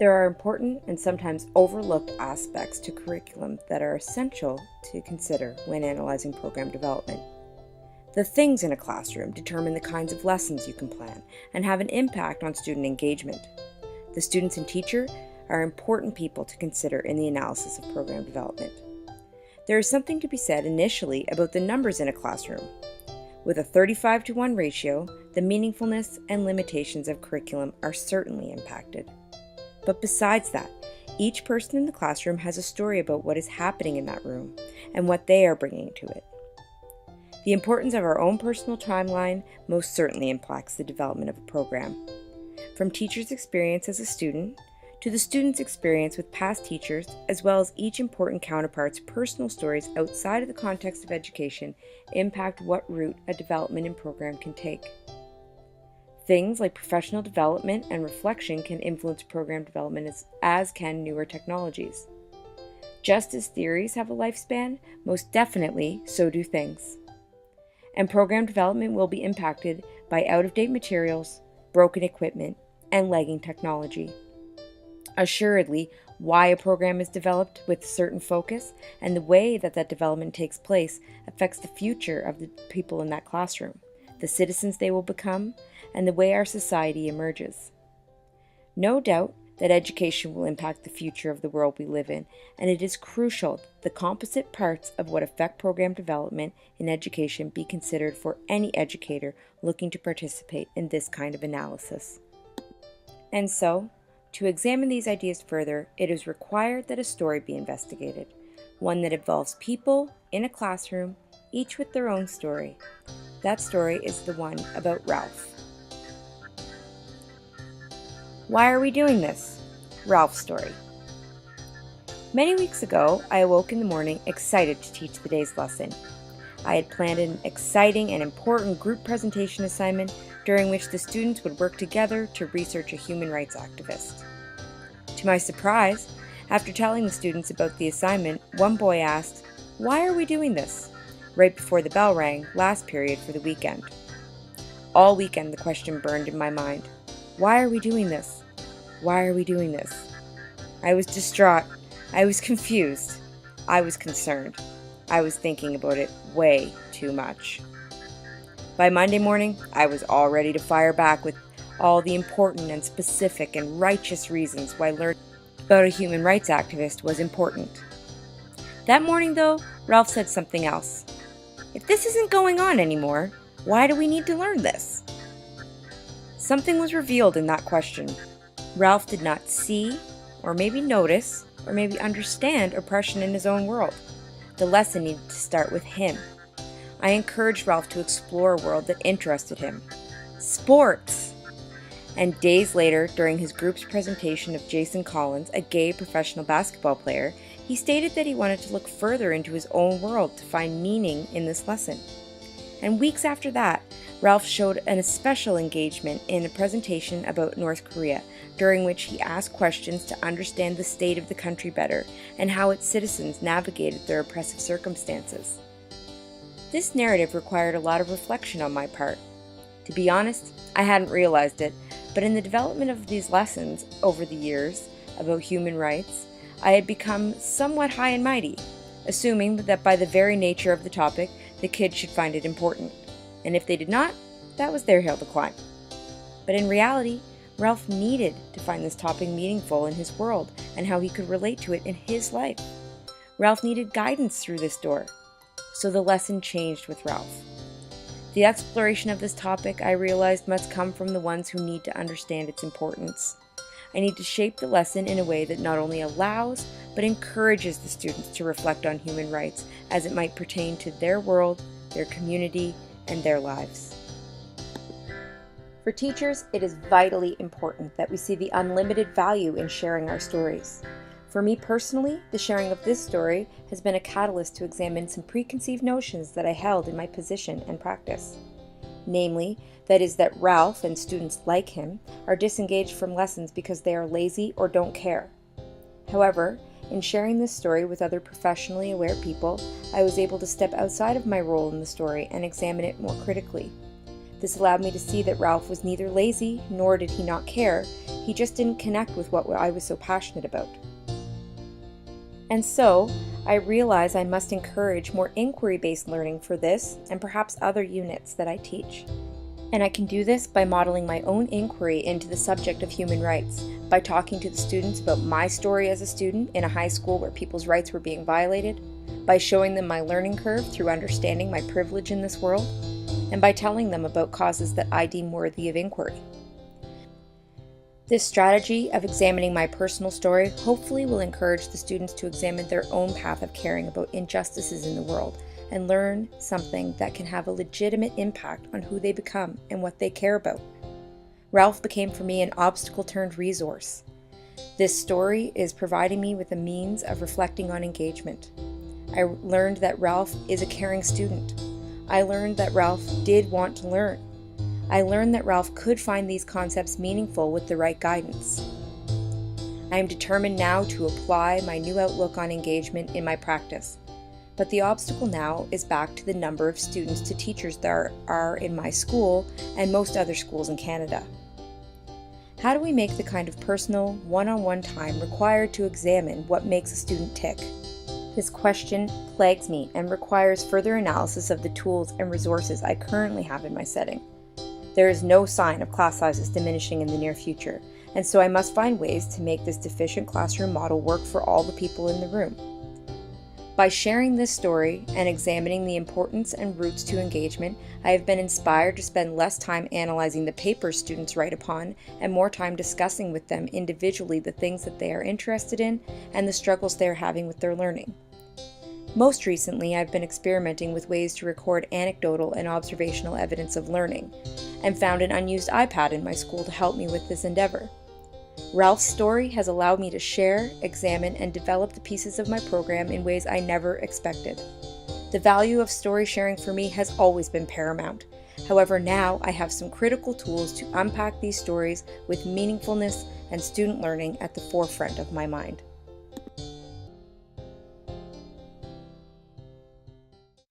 There are important and sometimes overlooked aspects to curriculum that are essential to consider when analyzing program development. The things in a classroom determine the kinds of lessons you can plan and have an impact on student engagement. The students and teacher are important people to consider in the analysis of program development. There is something to be said initially about the numbers in a classroom. With a 35-to-1 ratio, the meaningfulness and limitations of curriculum are certainly impacted. But besides that, each person in the classroom has a story about what is happening in that room and what they are bringing to it. The importance of our own personal timeline most certainly impacts the development of a program. From teachers' experience as a student, to the students' experience with past teachers, as well as each important counterpart's personal stories outside of the context of education impact what route a development in program can take. Things like professional development and reflection can influence program development as can newer technologies. Just as theories have a lifespan, most definitely so do things. And program development will be impacted by out-of-date materials, broken equipment, and lagging technology. Assuredly, why a program is developed with certain focus and the way that development takes place affects the future of the people in that classroom, the citizens they will become, and the way our society emerges. No doubt that education will impact the future of the world we live in, and it is crucial that the composite parts of what affect program development in education be considered for any educator looking to participate in this kind of analysis. And so, to examine these ideas further, it is required that a story be investigated, one that involves people in a classroom, each with their own story. That story is the one about Ralph. Why are we doing this? Ralph's story. Many weeks ago, I awoke in the morning excited to teach the day's lesson. I had planned an exciting and important group presentation assignment during which the students would work together to research a human rights activist. To my surprise, after telling the students about the assignment, one boy asked, "Why are we doing this?" right before the bell rang last period for the weekend. All weekend the question burned in my mind. Why are we doing this? Why are we doing this? I was distraught. I was confused. I was concerned. I was thinking about it way too much. By Monday morning, I was all ready to fire back with all the important and specific and righteous reasons why learning about a human rights activist was important. That morning, though, Ralph said something else. If this isn't going on anymore, why do we need to learn this? Something was revealed in that question. Ralph did not see, or maybe notice, or maybe understand oppression in his own world. The lesson needed to start with him. I encouraged Ralph to explore a world that interested him. Sports! And days later, during his group's presentation of Jason Collins, a gay professional basketball player, he stated that he wanted to look further into his own world to find meaning in this lesson. And weeks after that, Ralph showed an especial engagement in a presentation about North Korea, during which he asked questions to understand the state of the country better and how its citizens navigated their oppressive circumstances. This narrative required a lot of reflection on my part. To be honest, I hadn't realized it, but in the development of these lessons over the years about human rights, I had become somewhat high and mighty, assuming that by the very nature of the topic, the kids should find it important. And if they did not, that was their hill to climb. But in reality, Ralph needed to find this topic meaningful in his world and how he could relate to it in his life. Ralph needed guidance through this door. So the lesson changed with Ralph. The exploration of this topic, I realized, must come from the ones who need to understand its importance. I need to shape the lesson in a way that not only allows, but encourages the students to reflect on human rights as it might pertain to their world, their community, and their lives. For teachers, it is vitally important that we see the unlimited value in sharing our stories. For me personally, the sharing of this story has been a catalyst to examine some preconceived notions that I held in my position and practice. Namely, that Ralph and students like him are disengaged from lessons because they are lazy or don't care. However, in sharing this story with other professionally aware people, I was able to step outside of my role in the story and examine it more critically. This allowed me to see that Ralph was neither lazy nor did he not care. He just didn't connect with what I was so passionate about. And so, I realize I must encourage more inquiry-based learning for this and perhaps other units that I teach. And I can do this by modeling my own inquiry into the subject of human rights, by talking to the students about my story as a student in a high school where people's rights were being violated, by showing them my learning curve through understanding my privilege in this world, and by telling them about causes that I deem worthy of inquiry. This strategy of examining my personal story hopefully will encourage the students to examine their own path of caring about injustices in the world and learn something that can have a legitimate impact on who they become and what they care about. Ralph became for me an obstacle-turned resource. This story is providing me with a means of reflecting on engagement. I learned that Ralph is a caring student. I learned that Ralph did want to learn. I learned that Ralph could find these concepts meaningful with the right guidance. I am determined now to apply my new outlook on engagement in my practice. But the obstacle now is back to the number of students to teachers there are in my school and most other schools in Canada. How do we make the kind of personal, one-on-one time required to examine what makes a student tick? This question plagues me and requires further analysis of the tools and resources I currently have in my setting. There is no sign of class sizes diminishing in the near future, and so I must find ways to make this deficient classroom model work for all the people in the room. By sharing this story and examining the importance and routes to engagement, I have been inspired to spend less time analyzing the papers students write upon and more time discussing with them individually the things that they are interested in and the struggles they are having with their learning. Most recently, I've been experimenting with ways to record anecdotal and observational evidence of learning, and found an unused iPad in my school to help me with this endeavor. Ralph's story has allowed me to share, examine, and develop the pieces of my program in ways I never expected. The value of story sharing for me has always been paramount. However, now I have some critical tools to unpack these stories with meaningfulness and student learning at the forefront of my mind.